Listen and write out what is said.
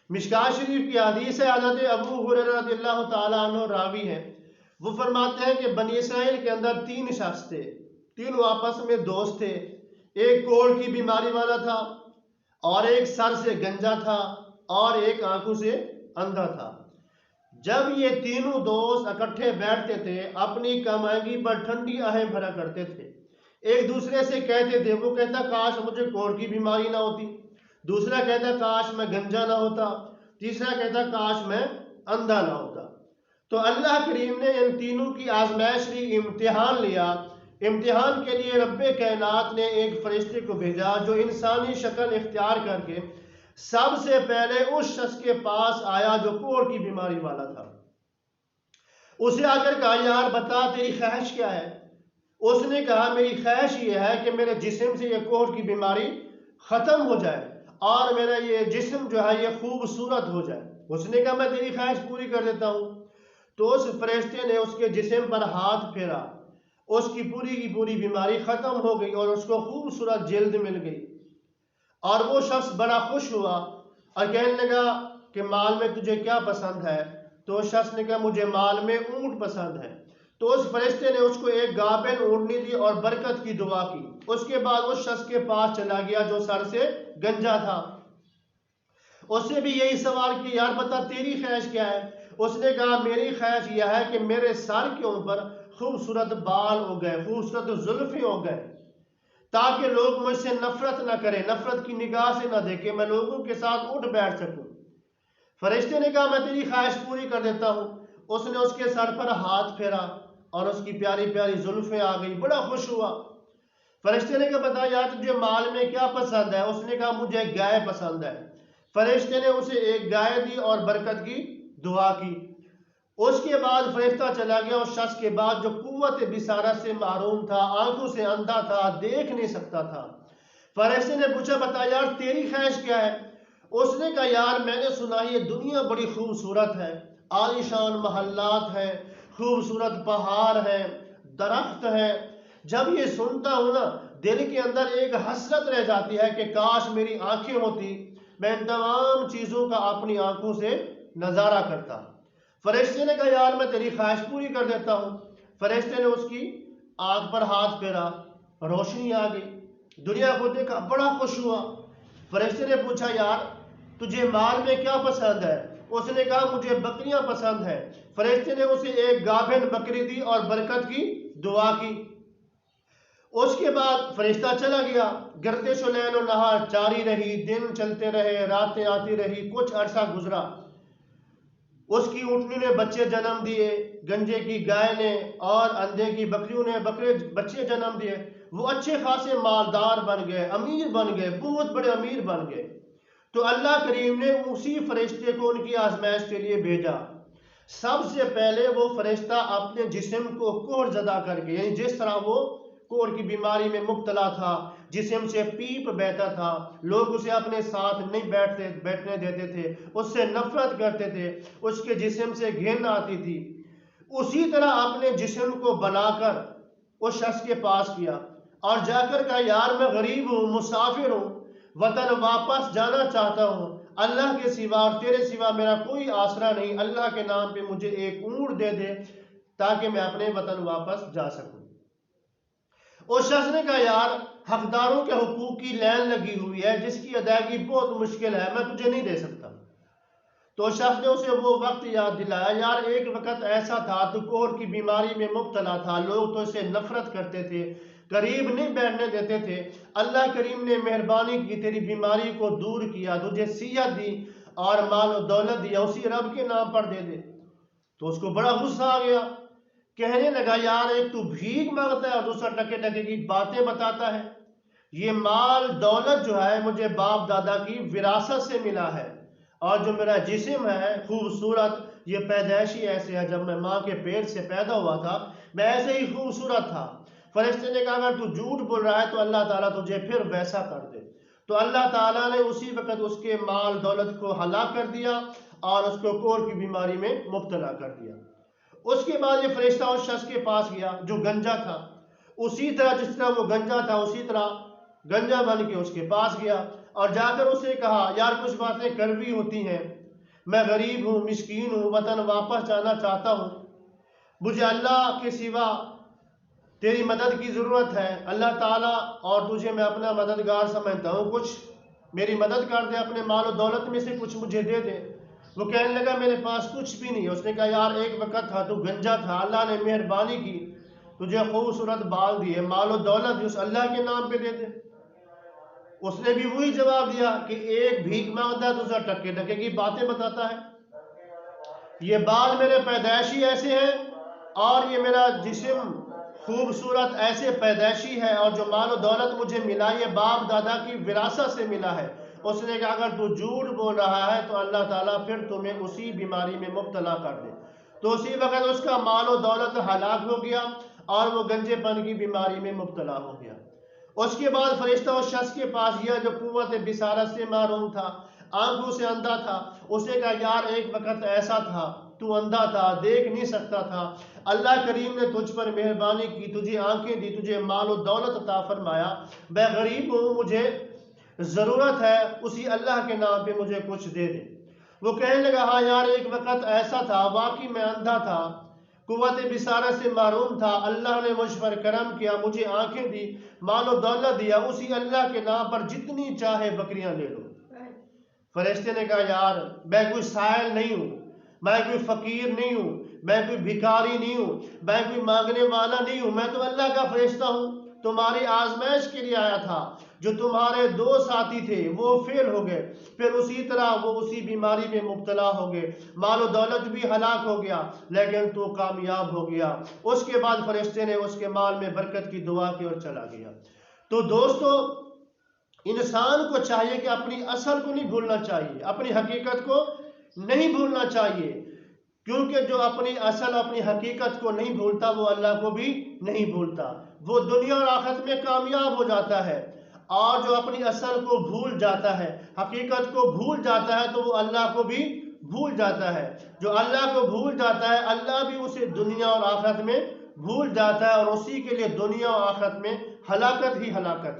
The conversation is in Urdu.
مشکاہ شریف کی حدیث ہے، حضرت ابو ہریرہ رضی اللہ تعالیٰ عنہ راوی ہیں، وہ فرماتے ہیں کہ بنی اسرائیل کے اندر 3 شخص تھے، تینوں آپس میں دوست تھے۔ ایک کوڑ کی بیماری والا تھا، اور ایک سر سے گنجا تھا، اور ایک آنکھوں سے اندھا تھا۔ جب یہ تینوں دوست اکٹھے بیٹھتے تھے، اپنی کمائنگی پر ٹھنڈی آہیں بھرا کرتے تھے، ایک دوسرے سے کہتے تھے، وہ کہتا کاش مجھے کوڑ کی بیماری نہ ہوتی، دوسرا کہتا کاش میں گنجا نہ ہوتا، تیسرا کہتا کاش میں اندھا نہ ہوتا۔ تو اللہ کریم نے ان تینوں کی آزمائش لی، امتحان لیا۔ امتحان کے لیے رب کائنات نے ایک فرشتے کو بھیجا جو انسانی شکل اختیار کر کے سب سے پہلے اس شخص کے پاس آیا جو کوڑ کی بیماری والا تھا۔ اسے آ کر کہا یار بتا تیری خواہش کیا ہے؟ اس نے کہا میری خواہش یہ ہے کہ میرے جسم سے یہ کوڑ کی بیماری ختم ہو جائے اور میرا یہ جسم جو ہے یہ خوبصورت ہو جائے۔ اس نے کہا میں تیری خواہش پوری کر دیتا ہوں۔ تو اس فرشتے نے اس کے جسم پر ہاتھ پھیرا، اس کی پوری بیماری ختم ہو گئی اور اس کو خوبصورت جلد مل گئی، اور وہ شخص بڑا خوش ہوا اور کہنے لگا کہ مال میں تجھے کیا پسند ہے؟ تو اس شخص نے کہا مجھے مال میں اونٹ پسند ہے۔ تو اس فرشتے نے اس کو ایک گابن اونٹنی دی اور برکت کی دعا کی۔ اس کے بعد اس شخص کے پاس چلا گیا جو سر سے گنجا تھا، اس سے بھی یہی سوال کیا یار بتا تیری خواہش کیا ہے؟ اس نے کہا میری خواہش یہ ہے کہ میرے سر کے اوپر خوبصورت بال ہو گئے، خوبصورت زلفیں ہو گئے، تاکہ لوگ مجھ سے نفرت نہ کریں، نفرت کی نگاہ سے نہ دیکھیں، میں لوگوں کے ساتھ اٹھ بیٹھ سکوں۔ فرشتے نے کہا میں تیری خواہش پوری کر دیتا ہوں۔ اس نے اس کے سر پر ہاتھ پھیرا اور اس کی پیاری پیاری زلفیں آ گئی، بڑا خوش ہوا۔ فرشتے نے کہا بتا یار تجھے مال میں کیا پسند ہے؟ اس نے کہا مجھے گائے پسند ہے۔ فرشتے نے اسے ایک گائے دی اور برکت کی دعا کی۔ اس کے بعد فرشتہ چلا گیا اس شخص کے بعد جو قوت بصارت سے محروم تھا، آنکھوں سے اندھا تھا، دیکھ نہیں سکتا تھا۔ فرشتے نے پوچھا بتا یار تیری خواہش کیا ہے؟ اس نے کہا یار میں نے سنا یہ دنیا بڑی خوبصورت ہے، عالیشان محلات ہیں، خوبصورت پہاڑ ہیں، درخت ہیں، جب یہ سنتا ہوں نا دل کے اندر ایک حسرت رہ جاتی ہے کہ کاش میری آنکھیں ہوتی، میں ان تمام چیزوں کا اپنی آنکھوں سے نظارہ کرتا۔ فرشتے نے کہا یار میں تیری خواہش پوری کر دیتا ہوں۔ فرشتے نے اس کی آنکھ پر ہاتھ پھیرا، روشنی آ گئی، دنیا کو دیکھا، بڑا خوش ہوا۔ فرشتے نے پوچھا یار تجھے مال میں کیا پسند ہے؟ اس نے کہا مجھے بکریاں پسند ہے۔ فرشتے نے اسے ایک گابن بکری دی اور برکت کی دعا کی۔ اس کے بعد فرشتہ چلا گیا، گردش و لیل و نہار جاری رہی، دن چلتے رہے، راتیں آتی رہی، کچھ عرصہ گزرا۔ اس کی اونٹنی نے بچے جنم دیے، گنجے کی گائے نے اور اندھے کی بکریوں نے بچے جنم دیے۔ وہ اچھے خاصے مالدار بن گئے، امیر بن گئے، بہت بڑے امیر بن گئے۔ تو اللہ کریم نے اسی فرشتے کو ان کی آزمائش کے لیے بھیجا۔ سب سے پہلے وہ فرشتہ اپنے جسم کو کوڑ زدہ کر کے، یعنی جس طرح وہ کوڑ کی بیماری میں مبتلا تھا، جسم سے پیپ بہتا تھا، لوگ اسے اپنے ساتھ نہیں بیٹھنے دیتے تھے، اس سے نفرت کرتے تھے، اس کے جسم سے گھن آتی تھی، اسی طرح اپنے جسم کو بنا کر اس شخص کے پاس کیا اور جا کر کہا یار میں غریب ہوں، مسافر ہوں، وطن واپس جانا چاہتا ہوں، اللہ کے سوا اور تیرے سوا میرا کوئی آسرا نہیں، اللہ کے نام پہ مجھے ایک اونٹ دے دے تاکہ میں اپنے وطن واپس جا سکوں۔ اس شخص نے کہا یار حقداروں کے حقوق کی لائن لگی ہوئی ہے جس کی ادائیگی بہت مشکل ہے، میں تجھے نہیں دے سکتا۔ تو شخص نے اسے وہ وقت یاد دلایا یار ایک وقت ایسا تھا تو کوڑ کی بیماری میں مبتلا تھا، لوگ تو اسے نفرت کرتے تھے، قریب نہیں بیٹھنے دیتے تھے، اللہ کریم نے مہربانی کی، تیری بیماری کو دور کیا، تجھے صحت دی اور مال و دولت دیا، اسی رب کے نام پر دے دے۔ تو اس کو بڑا غصہ آ گیا، کہنے لگا یار ایک تو بھیک مانگتا ہے اور دوسرا ٹکے ٹکے کی باتیں بتاتا ہے، یہ مال دولت جو ہے مجھے باپ دادا کی وراثت سے ملا ہے، اور جو میرا جسم ہے خوبصورت یہ پیدائشی ایسے ہے، جب میں ماں کے پیٹ سے پیدا ہوا تھا میں ایسے ہی خوبصورت تھا۔ فرشتے نے کہا اگر تو جھوٹ بول رہا ہے تو اللہ تعالیٰ تجھے پھر ویسا کر دے۔ تو اللہ تعالیٰ نے اسی وقت اس کے مال دولت کو ہلاک کر دیا اور اس کو کوڑ کی بیماری میں مبتلا کر دیا۔ اس کے بعد یہ فرشتہ اس شخص کے پاس گیا جو گنجا تھا، اسی طرح جس طرح وہ گنجا تھا اسی طرح گنجا بن کے اس کے پاس گیا اور جا کر اسے کہا یار کچھ باتیں کڑوی ہوتی ہیں، میں غریب ہوں، مسکین ہوں، وطن واپس جانا چاہتا ہوں، مجھے اللہ کے سوا تیری مدد کی ضرورت ہے، اللہ تعالیٰ اور تجھے میں اپنا مددگار سمجھتا ہوں، کچھ میری مدد کر دے، اپنے مال و دولت میں سے کچھ مجھے دے دے۔ وہ کہنے لگا میرے پاس کچھ بھی نہیں۔ اس نے کہا یار ایک وقت تھا تو گنجا تھا، اللہ نے مہربانی کی، تجھے خوبصورت بال دیے، مال و دولت اس اللہ کے نام پہ دے دے۔ اس نے بھی وہی جواب دیا کہ ایک بھیک مانگتا ہے دوسرا ٹکے ٹکے کی باتیں بتاتا ہے، یہ بال میرے پیدائشی ایسے ہیں اور یہ میرا جسم خوبصورت ایسے پیدائشی ہے، اور جو مال و دولت مجھے ملا یہ باپ دادا کی وراثت سے ملا ہے۔ اس نے کہا اگر تو جھوٹ بول رہا ہے تو اللہ تعالیٰ پھر تمہیں اسی بیماری میں مبتلا کر دے۔ تو اسی وقت اس کا مال و دولت ہلاک ہو گیا اور وہ گنجے پن کی بیماری میں مبتلا ہو گیا۔ اس کے بعد فرشتہ اس شخص کے پاس گیا جو قوت بصارت سے محروم تھا، آنکھوں سے اندھا تھا۔ اسے کہا یار ایک وقت ایسا تھا تو اندھا تھا، دیکھ نہیں سکتا تھا، اللہ کریم نے تجھ پر مہربانی کی، تجھے آنکھیں دی، تجھے مال و دولت عطا فرمایا، میں غریب ہوں، مجھے ضرورت ہے، اسی اللہ کے نام پہ مجھے کچھ دے دے۔ وہ کہنے لگا ہاں یار ایک وقت ایسا تھا، واقعی میں اندھا تھا، قوت بصارت سے محروم تھا، اللہ نے مجھ پر کرم کیا، مجھے آنکھیں دی، مال و دولت دیا، اسی اللہ کے نام پر جتنی چاہے بکریاں لے لو۔ فرشتے نے کہا یار میں کوئی سائل نہیں ہوں، میں کوئی فقیر نہیں ہوں، میں کوئی بھکاری نہیں ہوں، میں کوئی مانگنے والا نہیں ہوں، میں تو اللہ کا فرشتہ ہوں، تمہاری آزمائش کے لیے آیا تھا۔ جو تمہارے دو ساتھی تھے وہ فیل ہو گئے، پھر اسی طرح وہ اسی بیماری میں مبتلا ہو گئے، مال و دولت بھی ہلاک ہو گیا، لیکن تو کامیاب ہو گیا۔ اس کے بعد فرشتے نے اس کے مال میں برکت کی دعا کی اور چلا گیا۔ تو دوستو انسان کو چاہیے کہ اپنی اصل کو نہیں بھولنا چاہیے، اپنی حقیقت کو نہیں بھولنا چاہیے، کیونکہ جو اپنی اصل اپنی حقیقت کو نہیں بھولتا وہ اللہ کو بھی نہیں بھولتا، وہ دنیا اور آخرت میں کامیاب ہو جاتا ہے۔ اور جو اپنی اصل کو بھول جاتا ہے، حقیقت کو بھول جاتا ہے، تو وہ اللہ کو بھی بھول جاتا ہے۔ جو اللہ کو بھول جاتا ہے اللہ بھی اسے دنیا اور آخرت میں بھول جاتا ہے، اور اسی کے لیے دنیا اور آخرت میں ہلاکت ہی ہلاکت ہے۔